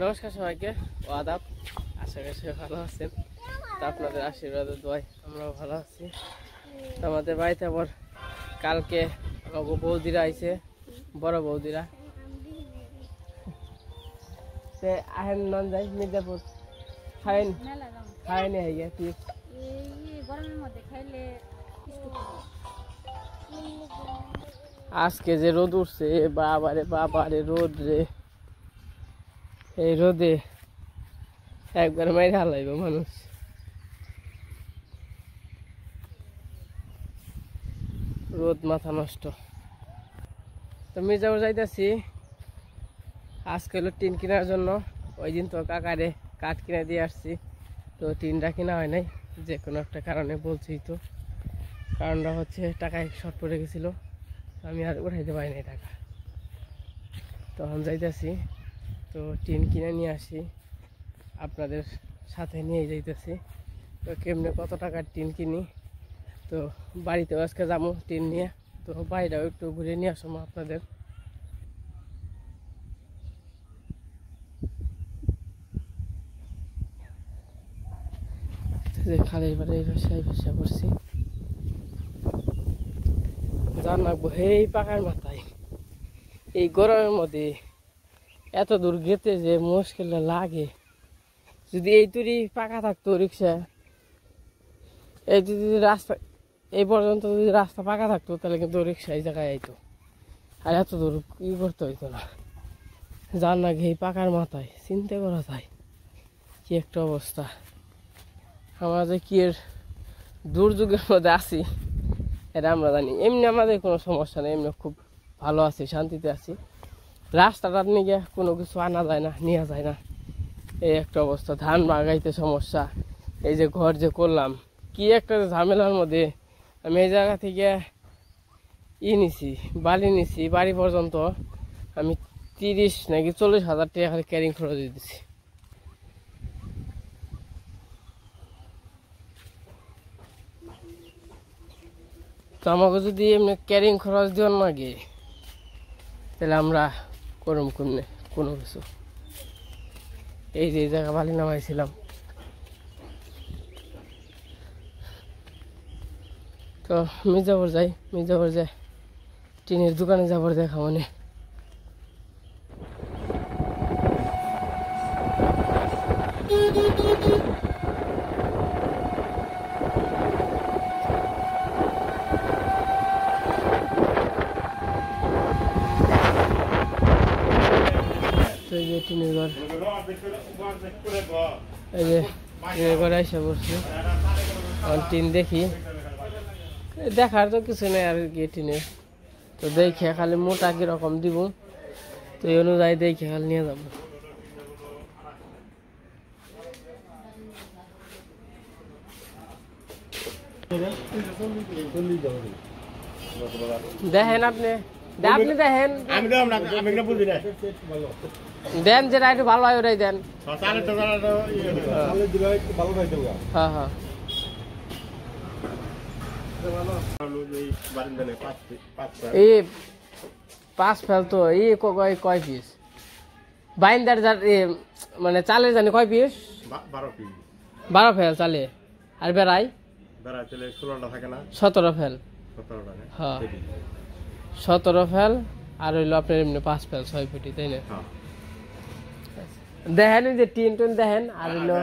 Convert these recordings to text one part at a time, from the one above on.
নমস্কার সবাইকে, আদাব। আশা করি সবাই ভালো আছেন। তো আপনাদের আশীর্বাদের দোয়ায় আমরাও ভালো আছি। তো আমাদের বাড়িতে আবার কালকে বৌদিরা আইছে, বড় বৌদিরা। আহেন নন যাই মির্জাপুর খাইন খাইনি হয়ে গে প্লিজ। আজকে যে রোদ উঠছে, বাবারে বাবারে রোদ রে। এই রোদে একবার মাইরে হালাইব মানুষ। রোদ মাথা নষ্ট। তো মির্জাপুর যাইতেছি আজকে হলো টিন কেনার জন্য। ওই দিন তো কাকারে কাঠ কিনে দিয়ে আসছি, তো টিনটা কিনা হয় নাই যে কোনো একটা কারণে। বলছি তো কারণটা হচ্ছে টাকায় শর্ট পড়ে গেছিলো, আমি আর উঠাইতে পারি নাই টাকা। তখন যাইতেছি, তো টিন কিনে নিয়ে আসি, আপনাদের সাথে নিয়ে যাইতেছি। তো কেমনে কত টাকার টিন কিনি, তো বাড়িতেও আজকে যাবো টিন নিয়ে। তো বাইরেও একটু ঘুরে নিয়ে আসবো আপনাদের। খালের বাড়ি এই ভাষা করছি, জান রাখবো এই পাকার মাথায় এই গরমের মধ্যে এত দূর গেতে যে মুশকিলটা লাগে। যদি এই তুরি পাকা থাকতো রিক্সা, এই যদি রাস্তা এই পর্যন্ত যদি রাস্তা পাকা থাকতো তাহলে কিন্তু রিক্সা এই জায়গায় আইতো, আর এত দূর ই করতে হইতো না। জান না এই পাকার মাথায় চিন্তা করা যায় কি একটা অবস্থা। আমরা যে কি এর দুর্যোগের মধ্যে আছি এটা আমরা জানি। এমনি আমাদের কোনো সমস্যা নেই, এমনি খুব ভালো আছি, শান্তিতে আছি। রাস্তাটা নিয়ে কোনো কিছু আনা যায় না, নেওয়া যায় না, এই একটা অবস্থা। ধান বাগাইতে সমস্যা, এই যে ঘর যে করলাম কি একটা ঝামেলার মধ্যে। আমি এই জায়গা থেকে নিছি বালি নিছি, বাড়ি পর্যন্ত আমি 30 নাকি 40,000 টাকা খালি ক্যারিং খরচ দিতেছি। তো আমাকে যদি এমনি ক্যারিং খরচ দেওয়ার না গে, তাহলে আমরা করুম কমনে কোনো কিছু। এই যে জায়গা বালি নামাইছিলাম, তো মির্জাপুর যাই টিনের দোকানে যাবার দেখা মানে। তো এই যে টিনের ঘর, এই যে টিনের ঘর এসে পড়ছে। টিন দেখি, দেখার তো কিছু নেই আর কি টিনের। তো দেখে খালি মোটা কিরকম দিব, তো এই অনুযায়ী দেখে খালি নিয়ে যাবো। দেখেন আপনি দেখেন, দেন যেটা একটু ভালো হয় ওটাই দেন। হ্যাঁ হ্যাঁ, এই 5 ফেল তো এই কয় পিস বাইন্দার মানে চালে জানি কয় পিস? 12 ফেল চালে। আর বেড়াই 17 ফেল। হ্যাঁ 17 ফেল। আর হইলো আপনার এমনি 5 ফেল 6 ফুটি, তাই না? দেখেন যে টিন টুন দেখেন। আর হইলো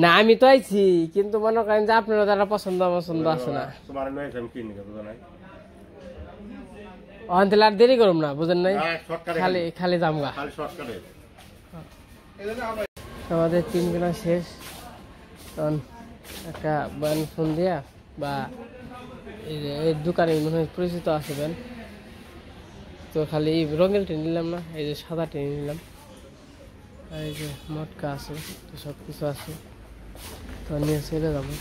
না আমি তো আইছি, কিন্তু মনে করেন যে আপনার যারা পছন্দ আছে না, তাহলে আর দেরি করুম না, বুঝেন নাই? খালি জামগা। আমাদের 3 কেনা শেষ। তখন একটা বান ফোন দিয়া বা এই দোকানে মনে হয় পরিচিত আসবেন, তো খালি রঙের টিন নিলাম না, এই যে সাদা টিন নিলাম। আর এই যে মটকা আছে, তো সব কিছু আছে, তো নিয়ে চলে যাবো।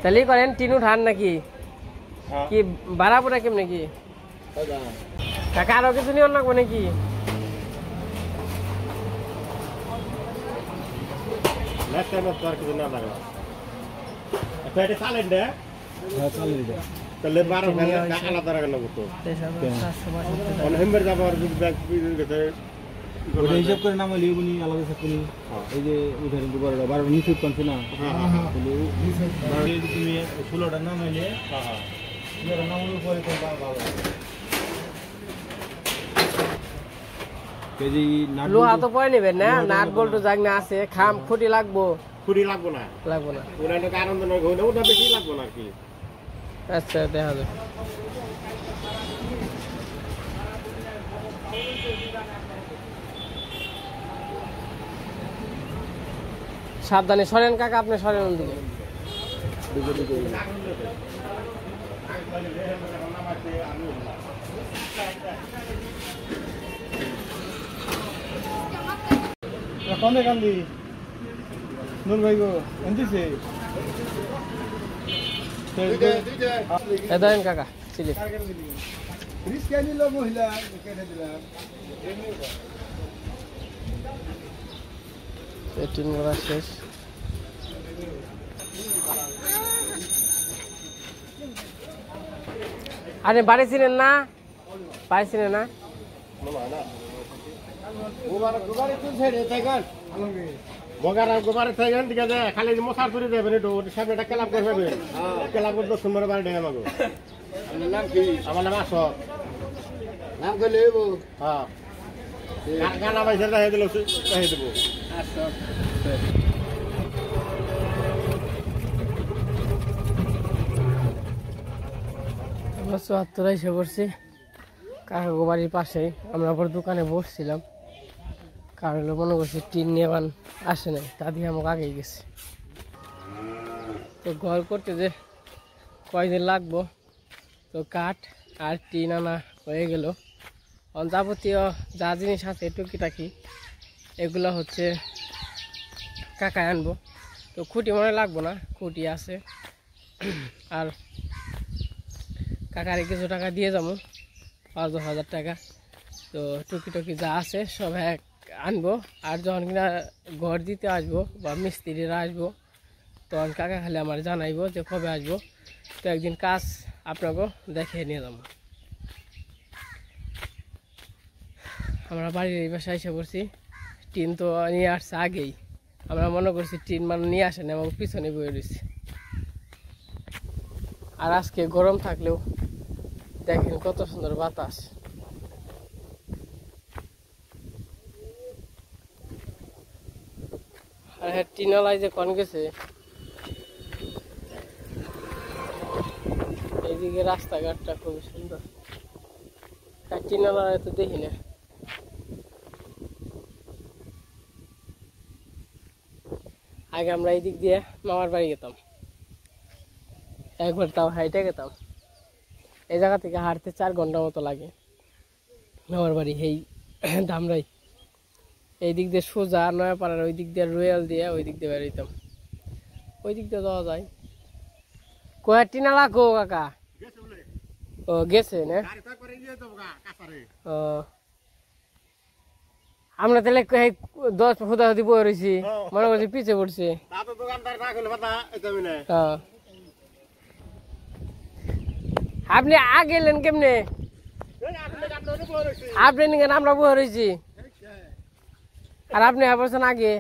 তাহলে করেন টিন উঠান নাকি কি ভাড়া পড়া কেমন নাকি? কাকা আরো কিছু নিয়ে লাগবো নাকি? এটা চালেন দে হ্যাঁ চালের এটা তাহলে 12 ফেলে আলাদা রাখা লাগবে তো 23,762 অন হেম্বার যাবার ব্যাগ গেছে ওটা হিসাব করে নামাইলে উনি আলাদা থাকুনি এই যে উঠে কিন্তু 12 নিচে পাচ্ছে না তাহলে তুমি 16টা নামাইলে হ্যাঁ 16টা নামানোর পরে তো ভালো কেজি নাট লোহা তো পরে নেবেন না নাট বল্টু জাগনা আছে খাম খুঁটি লাগবো না ওরা তো আনন্দ নয় ওটা বেশি লাগবো না কি আচ্ছা দেখা যাবে সাবধানে সরেন কাকা আপনি সরেন ওদিকে কোনে কান্দি নুন ভাই গো এন্দিছে দেন কাকা চিলি রিস্কা নিল মহিলা কেটে দিলাম পেটিং করা শেষ আরে বাড়ি ছিলেন না বাড়ি ছিলেন না গোবার থেকে ঠিক আছে খালি মশার তুলে দেবেন একটু সামনে একটা ক্লাব করবে ক্লাব করে 10 নম্বর বাড়ি দেয় আমাকে নাম কি আমার নাম আসর নাম কইলে হ্যাঁ গানা বাইসে দেখাই দিল দেখাই দেবো চুয়াত্তর এসে পড়ছি কাকা বাড়ির পাশেই আমরা আবার দোকানে বসছিলাম কারণ মনে করছি টিন নিয়ে আসে নাই তা দিয়ে আমাকে আগেই গেছে তো ঘর করতে যে কয়দিন লাগবো তো কাঠ আর টিন আনা হয়ে গেল যাবতীয় যা জিনিস আছে টুকিটাকি এগুলো হচ্ছে কাকায় আনবো তো খুঁটি মনে লাগবো না খুঁটি আছে আর কাকারে কিছু টাকা দিয়ে যাবো 5,000 টাকা তো টুকি যা আছে সব এক আনবো আর যখন কিনা ঘর দিতে আসবো বা মিস্ত্রিরা আসবো তখন কাকা খালি আমার জানাইবো যে কবে আসবো তো একদিন কাজ আপনাকে দেখে নিয়ে যাবো আমরা বাড়ির এই বাসায় এসে পড়ছি টিন তো নিয়ে আসছে আগেই আমরা মনে করছি টিন নিয়ে আসেনি আমাকে পিছনে বয়ে রয়েছে আর আজকে গরম থাকলেও দেখেন কত সুন্দর বাতাস আর হ্যাঁ টিনালাই যে কন গেছে এইদিকে রাস্তাঘাটটা খুবই সুন্দর টিনালাই তো দেখি না আগে আমরা এই দিক দিয়ে মামার বাড়ি যেতাম একবার তাও হাইটে গেতাম এই জায়গা থেকে হাঁটতে 4 ঘন্টা মতো লাগে মামার বাড়ি এই ধামরাই এই দিক দিয়ে সোজা নয়াপাড়ার ওই দিক দিয়ে রয়্যাল দিয়ে ওই দিক দিয়ে বেরোইতাম ওই দিক দিয়ে যাওয়া যায় কয়া টিনা লাগো কাকা ও গেছে না ও আমরা তাহলে 10 ফুটা হতে বয়ে রয়েছি মনে করছি পিছে পড়ছে আপনি আগে এলেন কেমনে আপনি নিকেন আমরা বয়ে রয়েছি আর আপনি বলছেন আগে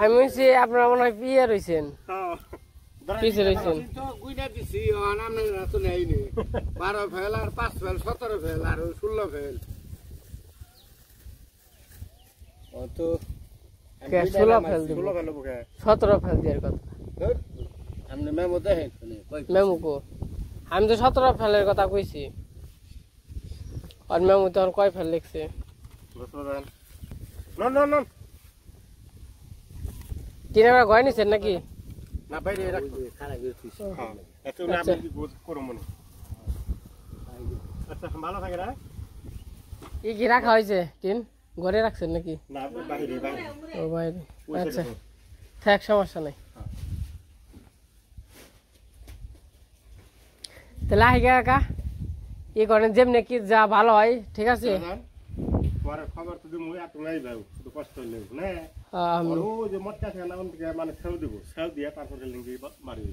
আমি বলছি আপনারা মনে হয় পিয়ে রয়েছেন পিছে রয়েছেন 12 ফেল আর 5 ফেল 17 ফেল আর 16 ফেল তো 16 ফেল দিব 17 ফেল দেওয়ার কথা আপনি মেমো দেখেন মেমু কো আমি তো 17 ফেলের কথা কইছি আর মেমু তখন কয় ফেল লিখছে তিনবার গয় নিছেন নাকি না বাইরে রাখো খারাপ হইছে এত না আমি কি করব মনে আচ্ছা ভালো থাকে না কি রাখা হয়েছে টিন ঘরে রাখছেন নাকি না বাইরে ও বাইরে আচ্ছা থাক সমস্যা নাই তাহলে আহি কাকা ই করেন যেমনি কি যা ভালো হয় ঠিক আছে তোমার খবর তো দিমু এত নাই যাও শুধু কষ্ট হইলে না আমি ও যে মটকা থেকে না থেকে মানে সেও দিব সেও দিয়ে তারপরে লিঙ্গি বাড়ি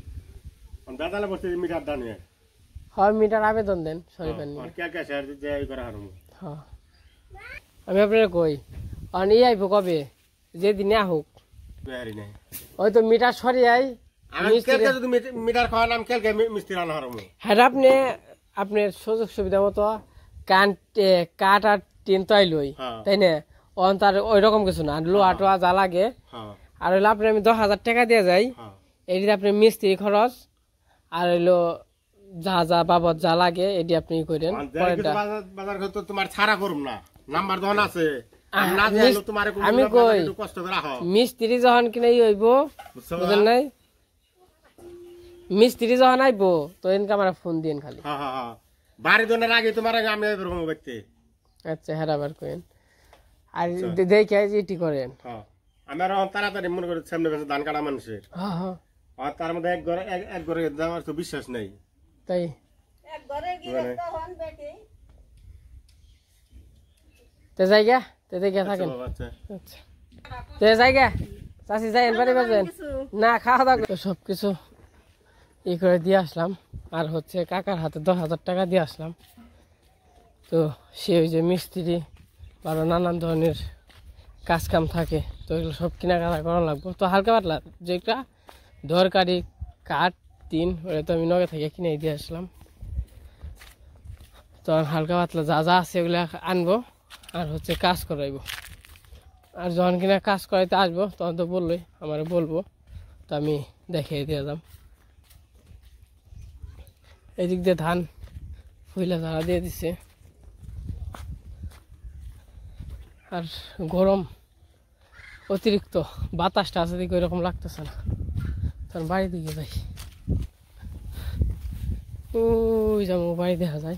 দাদালে বসে মিটার দানে হয় মিটার আবেদন দেন সরকার নিয়ে আর কে কে স্যার যে এই করা হারমু হ্যাঁ আমি আপনার কই আর এই আইব কবে যেদিনে হোক বেহারি নাই হয়তো মিটার সরিয়াই আমি কেলকে যদি মিটার খাওয়া নাম কেলকে মিস্ত্রি আনা হারমু হ্যাঁ আপনি আপনার সুযোগ সুবিধা মতো কাঠ আর টিন তো আইলই তাই না অন তার ওই রকম কিছু না লোহা টোয়া যা লাগে আর হইলো আপনি আমি 10,000 টাকা দিয়ে যাই এটি আপনি মিস্ত্রি খরচ আর হইলো যা যা বাবদ যা লাগে এটি আপনি করেন বাজার তো তোমার ছাড়া করুম না নাম্বার দহন আছে আমি কই মিস্ত্রি যখন কিনে হইব বুঝলেন নাই মিস্ত্রি যখন আইব তো এনকে আমার ফোন দিন খালি বাড়ি দোনের আগে তোমার আগে আমি ব্যক্তি আচ্ছা হেরাবার করেন আর দেখে এটি করেন আমার তাড়াতাড়ি মনে করি সামনে পেছনে ধান কাটা মানুষের আর তার মধ্যে এক ঘরে যাওয়ার তো বিশ্বাস নেই তাই তে জায়গা তে দেখে থাকেন আচ্ছা তে জায়গা চাষি যাই বাড়ি বাজেন না খাওয়া দাওয়া সবকিছু ই করে দিয়ে আসলাম আর হচ্ছে কাকার হাতে 10,000 টাকা দিয়ে আসলাম তো সে ওই যে মিস্ত্রি বা নানান ধরনের কাজ কাম থাকে তো এগুলো সব কেনাকাটা করা লাগবো তো হালকা পাতলা যেটা দরকারি কাঠ টিন ওটা তো আমি নগে থেকে কিনে দিয়ে আসলাম তো হালকা পাতলা যা যা আছে এগুলো আনবো আর হচ্ছে কাজ করাইব আর যখন কিনা কাজ করাইতে আসবো তখন তো বললোই আমার বলবো তো আমি দেখিয়ে দিয়ে যাম এদিক দিয়ে ধান ফুইলা ধারা দিয়ে দিছে আর গরম অতিরিক্ত বাতাসটা আছে দিকে ওইরকম লাগতেছে না তখন বাড়ি দিকে যাই ওই যাবো বাড়ি দেখা যায়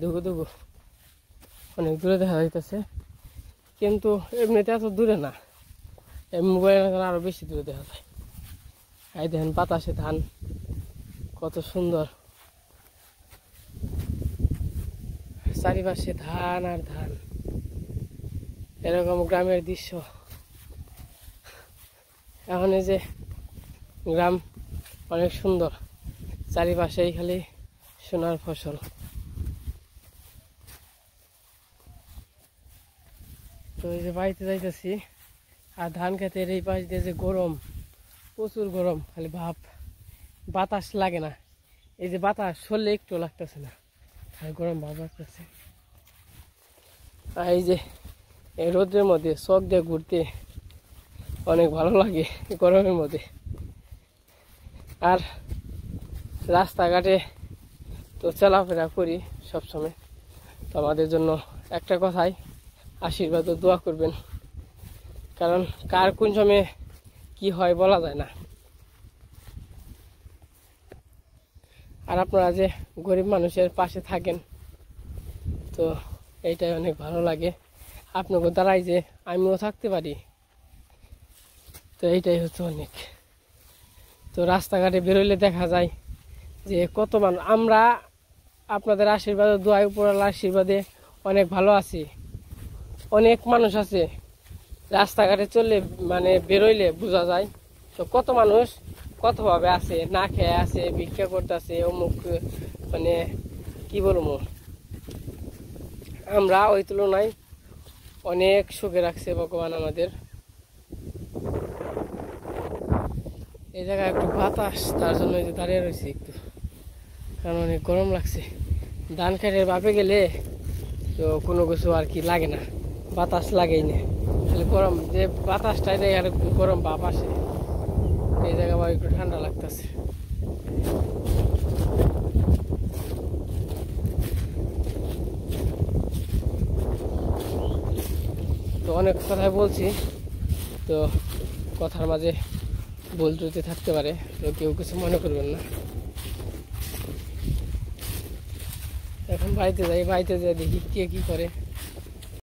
দুগো দুগো অনেক দূরে দেখা যাইতেছে কিন্তু এমনিতে এত দূরে না মোবাইল আরো বেশি দূরে দেখা যায় এই দেখেন বাতাসে ধান কত সুন্দর চারিপাশে ধান আর ধান এরকম গ্রামের দৃশ্য এখন এই যে গ্রাম অনেক সুন্দর চারিপাশেই খালি সোনার ফসল তো এই যে বাড়িতে যাইতেছি আর ধান খেতের এই পাশ দিয়ে যে গরম প্রচুর গরম খালি ভাব বাতাস লাগে না এই যে বাতাস সরলে একটু লাগতেছে না খালি গরম ভাব লাগতেছে আর এই যে এই রোদের মধ্যে চোখ দিয়ে ঘুরতে অনেক ভালো লাগে গরমের মধ্যে আর রাস্তাঘাটে তো চলাফেরা করি সবসময় তো আমাদের জন্য একটা কথাই আশীর্বাদ ও দোয়া করবেন কারণ কার কোন সময়ে কি হয় বলা যায় না আর আপনারা যে গরিব মানুষের পাশে থাকেন তো এইটাই অনেক ভালো লাগে আপনাকে দ্বারাই যে আমিও থাকতে পারি তো এইটাই হচ্ছে অনেক তো রাস্তাঘাটে বেরোলে দেখা যায় যে কত মানুষ আমরা আপনাদের আশীর্বাদ দোয়াই উপরওয়ালার আশীর্বাদে অনেক ভালো আছি অনেক মানুষ আছে রাস্তাঘাটে চললে মানে বেরোইলে বোঝা যায় তো কত মানুষ কতভাবে আছে না খেয়ে আছে ভিক্ষা করতে আছে অমুক মানে কি বলবো আমরা ওই তুলনায় অনেক সুখে রাখছে ভগবান আমাদের এই জায়গায় একটু বাতাস তার জন্য দাঁড়িয়ে রয়েছে একটু কারণ অনেক গরম লাগছে ধান খেতের বাপে গেলে তো কোনো কিছু আর কি লাগে না বাতাস লাগেই না খালি গরম যে বাতাসটাই দেয় আর গরম ভাব আসে এই জায়গা আবার একটু ঠান্ডা লাগতেছে তো অনেক কথাই বলছি তো কথার মাঝে ভুল ত্রুটি থাকতে পারে তো কেউ কিছু মনে করবেন না এখন বাড়িতে যাই বাড়িতে যাই দেখি কে কি করে